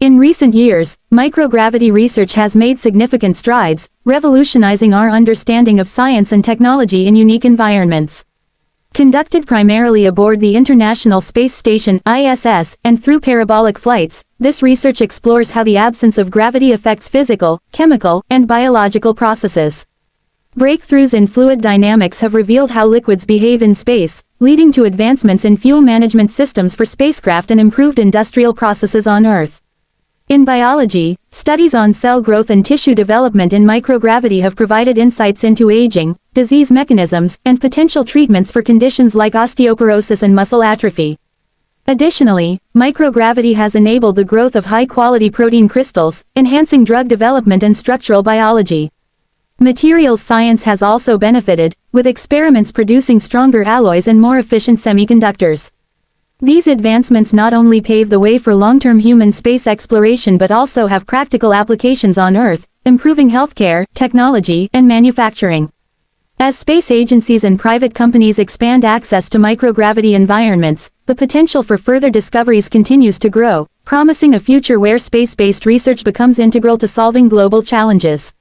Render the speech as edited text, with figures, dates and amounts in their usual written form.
In recent years, microgravity research has made significant strides, revolutionizing our understanding of science and technology in unique environments. Conducted primarily aboard the International Space Station (ISS) and through parabolic flights, this research explores how the absence of gravity affects physical, chemical, and biological processes. Breakthroughs in fluid dynamics have revealed how liquids behave in space, leading to advancements in fuel management systems for spacecraft and improved industrial processes on Earth. In biology, studies on cell growth and tissue development in microgravity have provided insights into aging, disease mechanisms, and potential treatments for conditions like osteoporosis and muscle atrophy. Additionally, microgravity has enabled the growth of high-quality protein crystals, enhancing drug development and structural biology. Materials science has also benefited, with experiments producing stronger alloys and more efficient semiconductors. These advancements not only pave the way for long-term human space exploration but also have practical applications on Earth, improving healthcare, technology, and manufacturing. As space agencies and private companies expand access to microgravity environments, the potential for further discoveries continues to grow, promising a future where space-based research becomes integral to solving global challenges.